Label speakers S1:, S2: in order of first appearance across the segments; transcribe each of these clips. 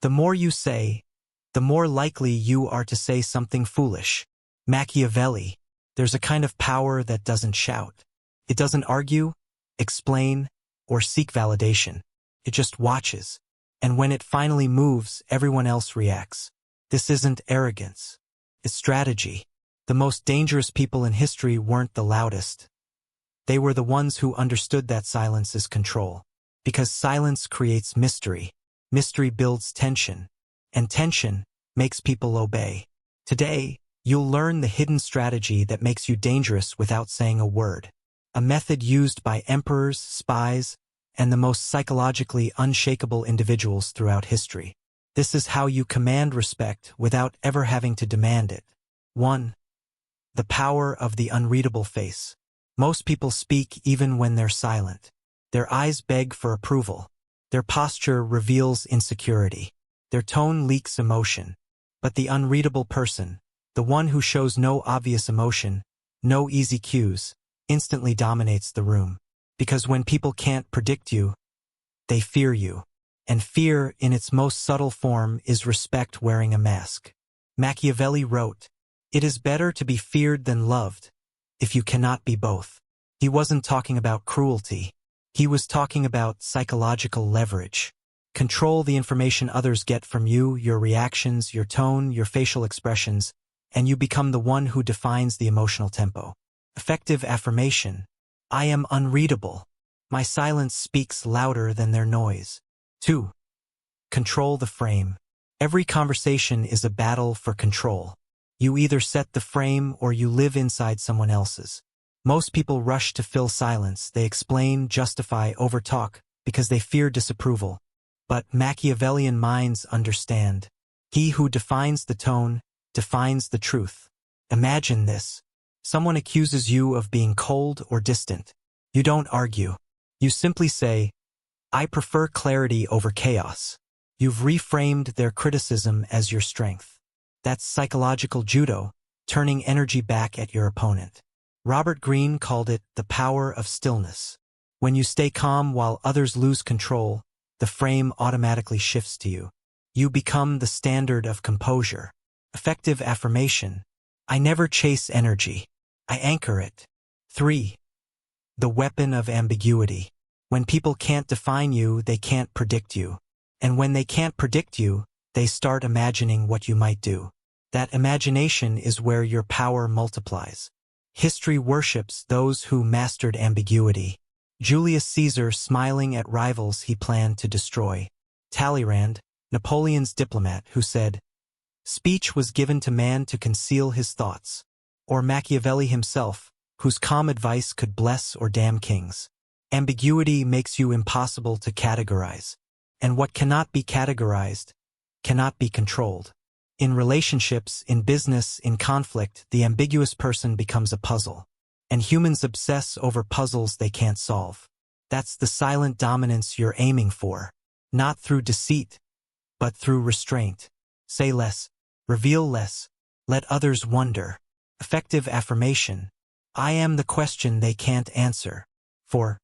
S1: The more you say, the more likely you are to say something foolish. Machiavelli. There's a kind of power that doesn't shout. It doesn't argue, explain, or seek validation. It just watches. And when it finally moves, everyone else reacts. This isn't arrogance. It's strategy. The most dangerous people in history weren't the loudest. They were the ones who understood that silence is control. Because silence creates mystery. Mystery builds tension. And tension makes people obey. Today, you'll learn the hidden strategy that makes you dangerous without saying a word. A method used by emperors, spies, and the most psychologically unshakable individuals throughout history. This is how you command respect without ever having to demand it. 1. The power of the unreadable face. Most people speak even when they're silent. Their eyes beg for approval. Their posture reveals insecurity. Their tone leaks emotion. But the unreadable person, the one who shows no obvious emotion, no easy cues, instantly dominates the room. Because when people can't predict you, they fear you. And fear, in its most subtle form, is respect wearing a mask. Machiavelli wrote, "It is better to be feared than loved, if you cannot be both." He wasn't talking about cruelty. He was talking about psychological leverage. Control the information others get from you, your reactions, your tone, your facial expressions, and you become the one who defines the emotional tempo. Effective affirmation. I am unreadable. My silence speaks louder than their noise. 2. Control the frame. Every conversation is a battle for control. You either set the frame or you live inside someone else's. Most people rush to fill silence. They explain, justify, overtalk, because they fear disapproval. But Machiavellian minds understand. He who defines the tone, defines the truth. Imagine this. Someone accuses you of being cold or distant. You don't argue. You simply say, "I prefer clarity over chaos." You've reframed their criticism as your strength. That's psychological judo, turning energy back at your opponent. Robert Greene called it the power of stillness. When you stay calm while others lose control, the frame automatically shifts to you. You become the standard of composure. Effective affirmation. I never chase energy. I anchor it. 3. The weapon of ambiguity. When people can't define you, they can't predict you. And when they can't predict you, they start imagining what you might do. That imagination is where your power multiplies. History worships those who mastered ambiguity. Julius Caesar smiling at rivals he planned to destroy. Talleyrand, Napoleon's diplomat, who said, "Speech was given to man to conceal his thoughts." Or Machiavelli himself, whose calm advice could bless or damn kings. Ambiguity makes you impossible to categorize. And what cannot be categorized cannot be controlled. In relationships, in business, in conflict, the ambiguous person becomes a puzzle. And humans obsess over puzzles they can't solve. That's the silent dominance you're aiming for. Not through deceit, but through restraint. Say less, reveal less, let others wonder. Effective affirmation. I am the question they can't answer. 4.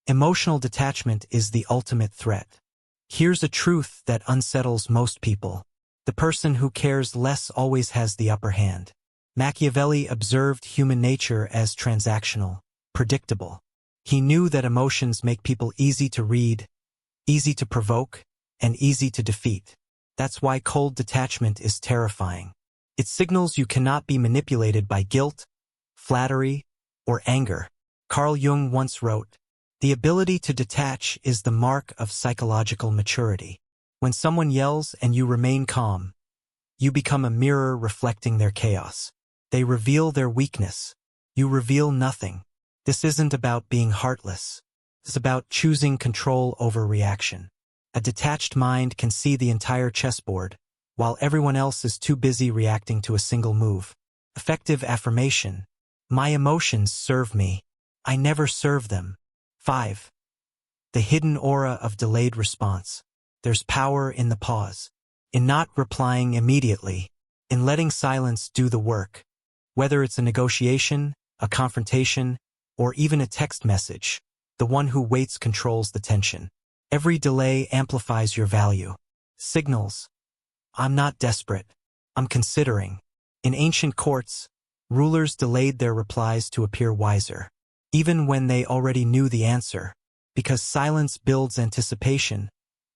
S1: Emotional detachment is the ultimate threat. Here's a truth that unsettles most people. The person who cares less always has the upper hand. Machiavelli observed human nature as transactional, predictable. He knew that emotions make people easy to read, easy to provoke, and easy to defeat. That's why cold detachment is terrifying. It signals you cannot be manipulated by guilt, flattery, or anger. Carl Jung once wrote, "The ability to detach is the mark of psychological maturity." When someone yells and you remain calm, you become a mirror reflecting their chaos. They reveal their weakness. You reveal nothing. This isn't about being heartless. It's about choosing control over reaction. A detached mind can see the entire chessboard, while everyone else is too busy reacting to a single move. Effective affirmation. My emotions serve me. I never serve them. 5. The hidden aura of delayed response. There's power in the pause. In not replying immediately. In letting silence do the work. Whether it's a negotiation, a confrontation, or even a text message, the one who waits controls the tension. Every delay amplifies your value. Signals. I'm not desperate. I'm considering. In ancient courts, rulers delayed their replies to appear wiser, even when they already knew the answer, because silence builds anticipation,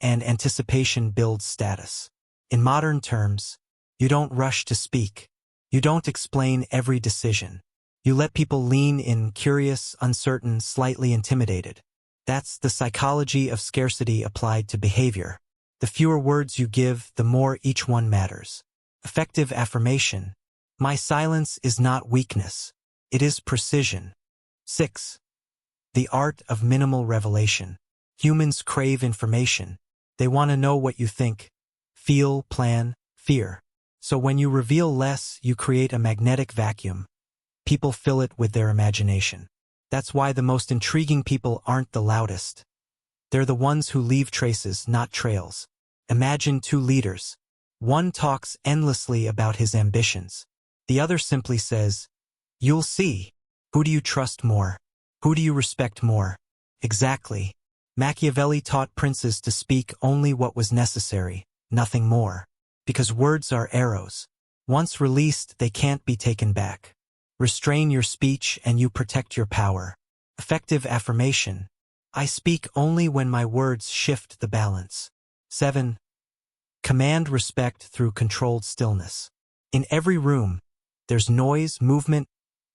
S1: and anticipation builds status. In modern terms, you don't rush to speak. You don't explain every decision. You let people lean in, curious, uncertain, slightly intimidated. That's the psychology of scarcity applied to behavior. The fewer words you give, the more each one matters. Effective affirmation. My silence is not weakness. It is precision. 6. The art of minimal revelation. Humans crave information. They want to know what you think, feel, plan, fear. So when you reveal less, you create a magnetic vacuum. People fill it with their imagination. That's why the most intriguing people aren't the loudest. They're the ones who leave traces, not trails. Imagine two leaders. One talks endlessly about his ambitions. The other simply says, "You'll see. Who do you trust more? Who do you respect more?" Exactly. Machiavelli taught princes to speak only what was necessary, nothing more. Because words are arrows. Once released, they can't be taken back. Restrain your speech and you protect your power. Effective affirmation. I speak only when my words shift the balance. 7. Command respect through controlled stillness. In every room, there's noise, movement,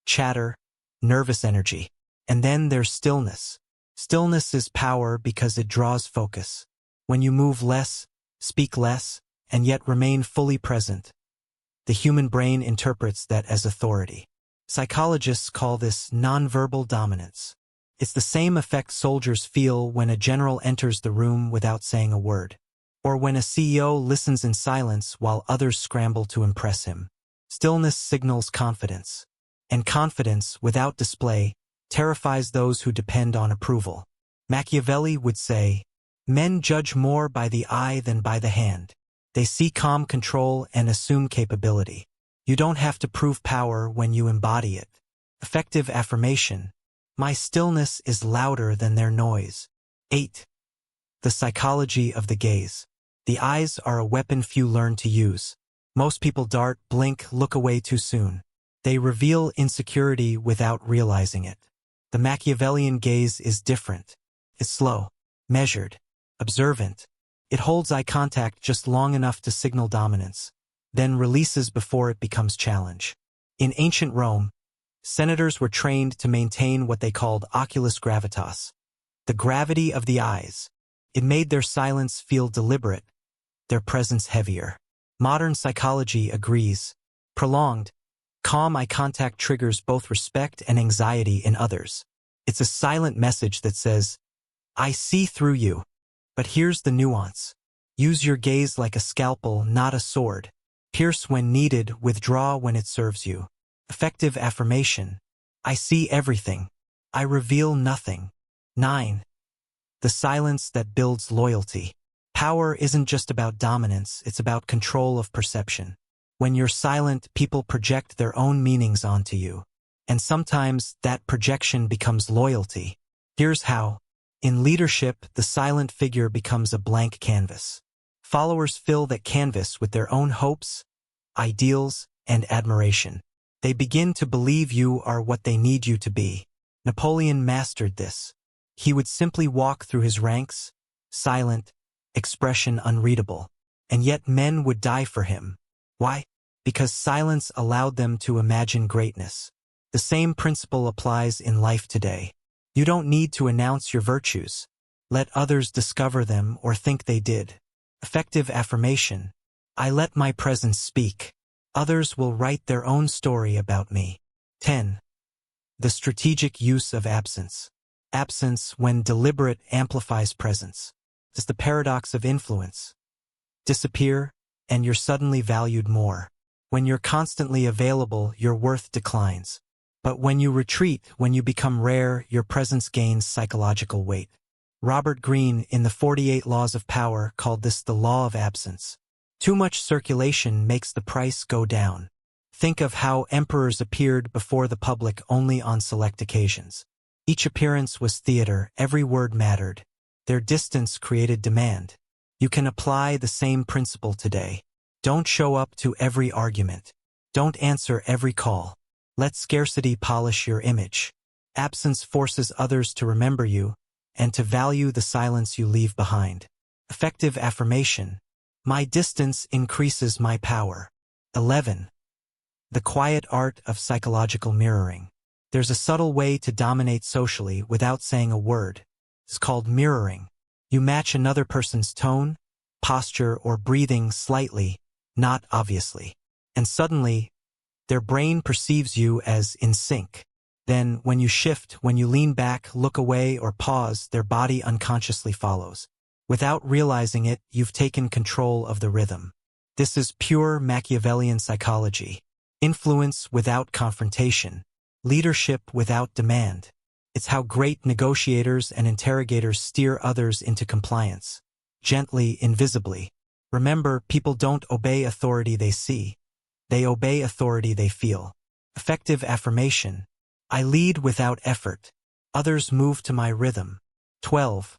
S1: chatter, nervous energy. And then there's stillness. Stillness is power because it draws focus. When you move less, speak less, and yet remain fully present, the human brain interprets that as authority. Psychologists call this nonverbal dominance. It's the same effect soldiers feel when a general enters the room without saying a word, or when a CEO listens in silence while others scramble to impress him. Stillness signals confidence, and confidence, without display, terrifies those who depend on approval. Machiavelli would say, "Men judge more by the eye than by the hand. They see calm control and assume capability. You don't have to prove power when you embody it." Effective affirmation. My stillness is louder than their noise. 8. The psychology of the gaze. The eyes are a weapon few learn to use. Most people dart, blink, look away too soon. They reveal insecurity without realizing it. The Machiavellian gaze is different. It's slow, measured, observant. It holds eye contact just long enough to signal dominance, then releases before it becomes challenge. In ancient Rome, senators were trained to maintain what they called oculus gravitas, the gravity of the eyes. It made their silence feel deliberate, their presence heavier. Modern psychology agrees. Prolonged, calm eye contact triggers both respect and anxiety in others. It's a silent message that says, "I see through you. But here's the nuance. Use your gaze like a scalpel, not a sword. Pierce when needed, withdraw when it serves you." Effective affirmation. I see everything. I reveal nothing. 9. The silence that builds loyalty. Power isn't just about dominance, it's about control of perception. When you're silent, people project their own meanings onto you. And sometimes that projection becomes loyalty. Here's how. In leadership, the silent figure becomes a blank canvas. Followers fill that canvas with their own hopes, ideals, and admiration. They begin to believe you are what they need you to be. Napoleon mastered this. He would simply walk through his ranks, silent, expression unreadable. And yet men would die for him. Why? Because silence allowed them to imagine greatness. The same principle applies in life today. You don't need to announce your virtues. Let others discover them or think they did. Effective affirmation. I let my presence speak. Others will write their own story about me. 10. The strategic use of absence. Absence, when deliberate, amplifies presence. It's the paradox of influence. Disappear, and you're suddenly valued more. When you're constantly available, your worth declines. But when you retreat, when you become rare, your presence gains psychological weight. Robert Greene, in the 48 Laws of Power, called this the law of absence. Too much circulation makes the price go down. Think of how emperors appeared before the public only on select occasions. Each appearance was theater, every word mattered. Their distance created demand. You can apply the same principle today. Don't show up to every argument. Don't answer every call. Let scarcity polish your image. Absence forces others to remember you and to value the silence you leave behind. Effective affirmation. My distance increases my power. 11. The quiet art of psychological mirroring. There's a subtle way to dominate socially without saying a word. It's called mirroring. You match another person's tone, posture, or breathing slightly, not obviously. And suddenly, their brain perceives you as in sync. Then, when you shift, when you lean back, look away, or pause, their body unconsciously follows. Without realizing it, you've taken control of the rhythm. This is pure Machiavellian psychology. Influence without confrontation. Leadership without demand. It's how great negotiators and interrogators steer others into compliance. Gently, invisibly. Remember, people don't obey authority they see. They obey authority they feel. Effective affirmation. I lead without effort. Others move to my rhythm. 12.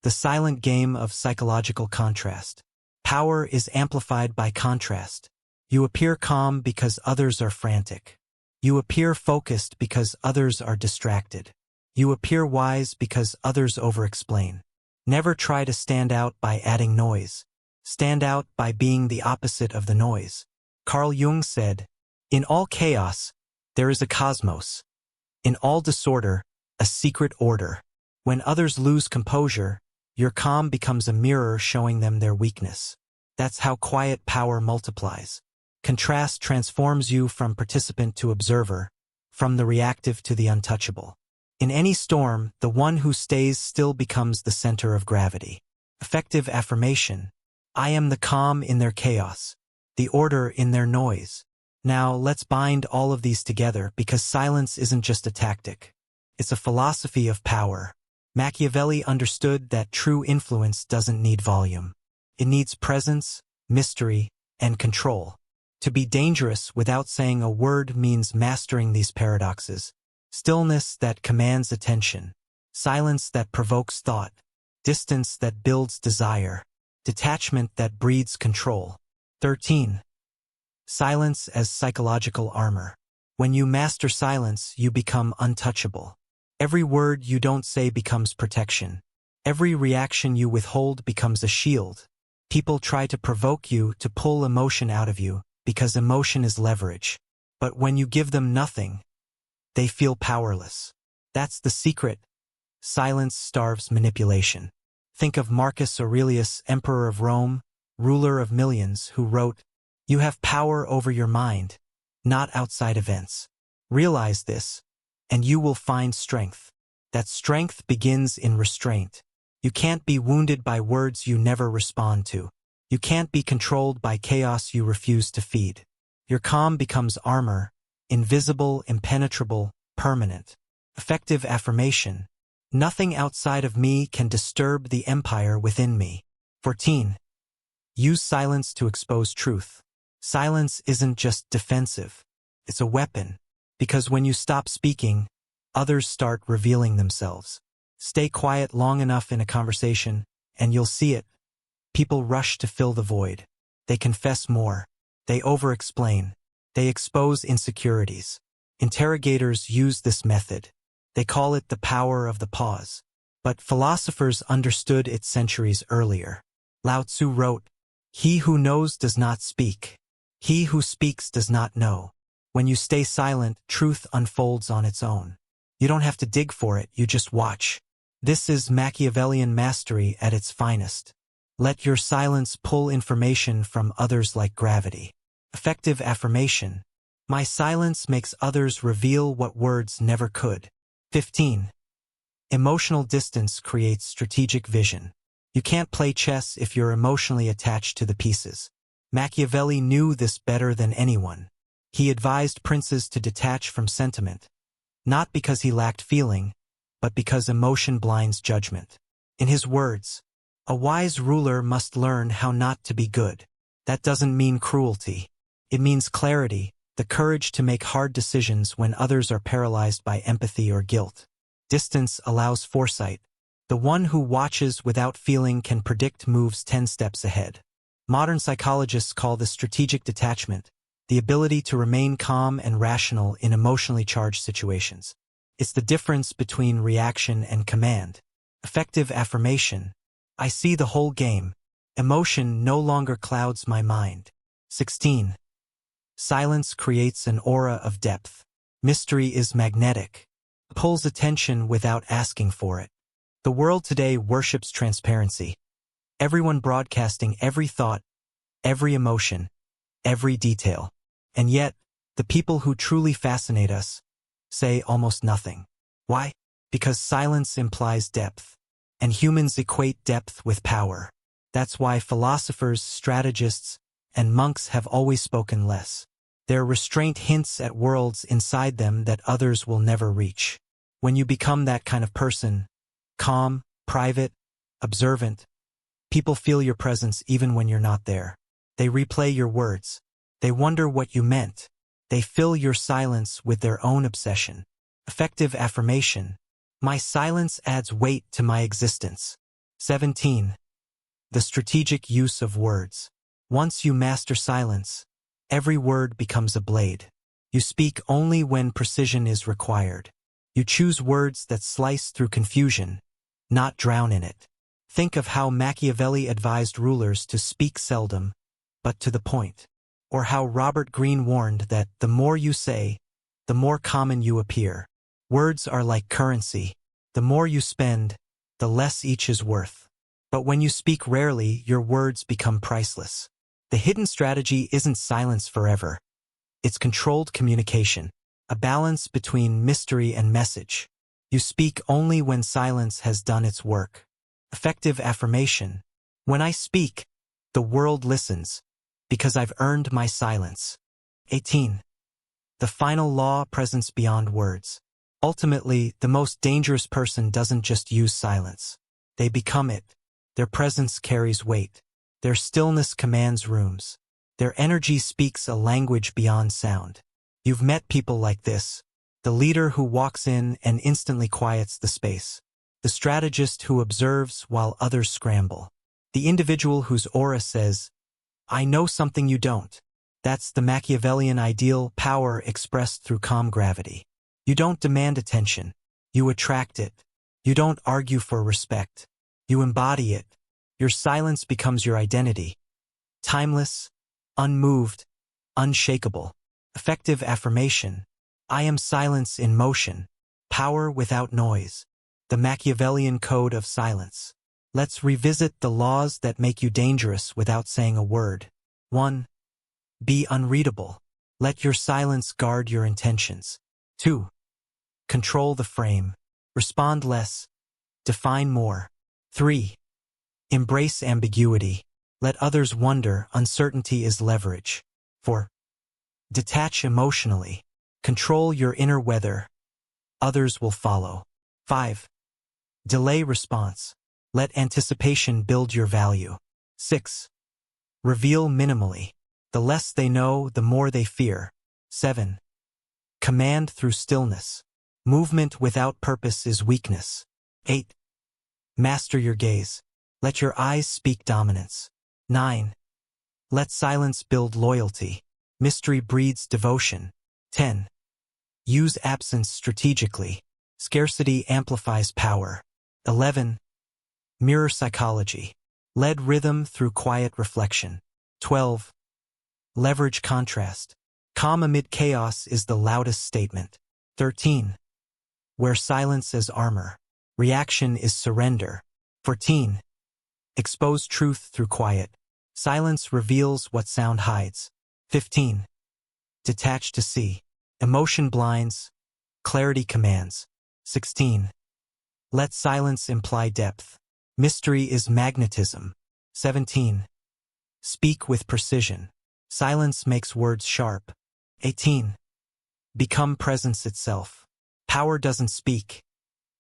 S1: The silent game of psychological contrast. Power is amplified by contrast. You appear calm because others are frantic. You appear focused because others are distracted. You appear wise because others over-explain. Never try to stand out by adding noise. Stand out by being the opposite of the noise. Carl Jung said, "In all chaos, there is a cosmos. In all disorder, a secret order. When others lose composure, your calm becomes a mirror showing them their weakness." That's how quiet power multiplies. Contrast transforms you from participant to observer, from the reactive to the untouchable. In any storm, the one who stays still becomes the center of gravity. Effective affirmation. I am the calm in their chaos, the order in their noise. Now, let's bind all of these together because silence isn't just a tactic. It's a philosophy of power. Machiavelli understood that true influence doesn't need volume. It needs presence, mystery, and control. To be dangerous without saying a word means mastering these paradoxes. Stillness that commands attention. Silence that provokes thought. Distance that builds desire. Detachment that breeds control. 13. Silence as psychological armor. When you master silence, you become untouchable. Every word you don't say becomes protection. Every reaction you withhold becomes a shield. People try to provoke you, to pull emotion out of you, because emotion is leverage. But when you give them nothing, they feel powerless. That's the secret. Silence starves manipulation. Think of Marcus Aurelius, Emperor of Rome, ruler of millions, who wrote, "You have power over your mind, not outside events. Realize this, and you will find strength." That strength begins in restraint. You can't be wounded by words you never respond to. You can't be controlled by chaos you refuse to feed. Your calm becomes armor, invisible, impenetrable, permanent. Effective affirmation. Nothing outside of me can disturb the empire within me. 14. Use silence to expose truth. Silence isn't just defensive. It's a weapon. Because when you stop speaking, others start revealing themselves. Stay quiet long enough in a conversation, and you'll see it. People rush to fill the void. They confess more. They over-explain. They expose insecurities. Interrogators use this method. They call it the power of the pause. But philosophers understood it centuries earlier. Lao Tzu wrote, "He who knows does not speak. He who speaks does not know." When you stay silent, truth unfolds on its own. You don't have to dig for it, you just watch. This is Machiavellian mastery at its finest. Let your silence pull information from others like gravity. Effective affirmation. My silence makes others reveal what words never could. 15. Emotional distance creates strategic vision. You can't play chess if you're emotionally attached to the pieces. Machiavelli knew this better than anyone. He advised princes to detach from sentiment, not because he lacked feeling, but because emotion blinds judgment. In his words, a wise ruler must learn how not to be good. That doesn't mean cruelty. It means clarity, the courage to make hard decisions when others are paralyzed by empathy or guilt. Distance allows foresight. The one who watches without feeling can predict moves 10 steps ahead. Modern psychologists call this strategic detachment, the ability to remain calm and rational in emotionally charged situations. It's the difference between reaction and command. Effective affirmation. I see the whole game. Emotion no longer clouds my mind. 16. Silence creates an aura of depth. Mystery is magnetic. Pulls attention without asking for it. The world today worships transparency. Everyone broadcasting every thought, every emotion, every detail. And yet, the people who truly fascinate us say almost nothing. Why? Because silence implies depth, and humans equate depth with power. That's why philosophers, strategists, and monks have always spoken less. Their restraint hints at worlds inside them that others will never reach. When you become that kind of person, calm, private, observant, people feel your presence even when you're not there. They replay your words. They wonder what you meant. They fill your silence with their own obsession. Effective affirmation. My silence adds weight to my existence. 17. The strategic use of words. Once you master silence, every word becomes a blade. You speak only when precision is required. You choose words that slice through confusion, not drown in it. Think of how Machiavelli advised rulers to speak seldom, but to the point. Or how Robert Greene warned that the more you say, the more common you appear. Words are like currency. The more you spend, the less each is worth. But when you speak rarely, your words become priceless. The hidden strategy isn't silence forever. It's controlled communication, a balance between mystery and message. You speak only when silence has done its work. Effective affirmation. When I speak, the world listens, because I've earned my silence. 18. The final law, presence beyond words. Ultimately, the most dangerous person doesn't just use silence. They become it. Their presence carries weight. Their stillness commands rooms. Their energy speaks a language beyond sound. You've met people like this. The leader who walks in and instantly quiets the space. The strategist who observes while others scramble. The individual whose aura says, I know something you don't. That's the Machiavellian ideal, power expressed through calm gravity. You don't demand attention. You attract it. You don't argue for respect. You embody it. Your silence becomes your identity. Timeless, unmoved, unshakable. Effective affirmation. I am silence in motion. Power without noise. The Machiavellian code of silence. Let's revisit the laws that make you dangerous without saying a word. 1. Be unreadable. Let your silence guard your intentions. 2. Control the frame. Respond less. Define more. 3. Embrace ambiguity. Let others wonder. Uncertainty is leverage. 4. Detach emotionally. Control your inner weather. Others will follow. 5. Delay response. Let anticipation build your value. 6. Reveal minimally. The less they know, the more they fear. 7. Command through stillness. Movement without purpose is weakness. 8. Master your gaze. Let your eyes speak dominance. 9. Let silence build loyalty. Mystery breeds devotion. 10. Use absence strategically. Scarcity amplifies power. 11. Mirror psychology. Lead rhythm through quiet reflection. 12. Leverage contrast. Calm amid chaos is the loudest statement. 13. Wear silence as armor. Reaction is surrender. 14. Expose truth through quiet. Silence reveals what sound hides. 15. Detach to see. Emotion blinds. Clarity commands. 16. Let silence imply depth. Mystery is magnetism. 17. Speak with precision. Silence makes words sharp. 18. Become presence itself. Power doesn't speak.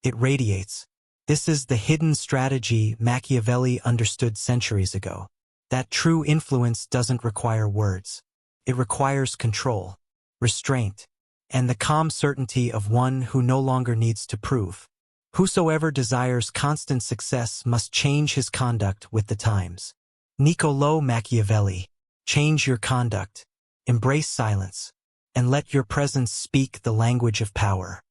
S1: It radiates. This is the hidden strategy Machiavelli understood centuries ago. That true influence doesn't require words. It requires control, restraint, and the calm certainty of one who no longer needs to prove. Whosoever desires constant success must change his conduct with the times. Niccolò Machiavelli. Change your conduct, embrace silence, and let your presence speak the language of power.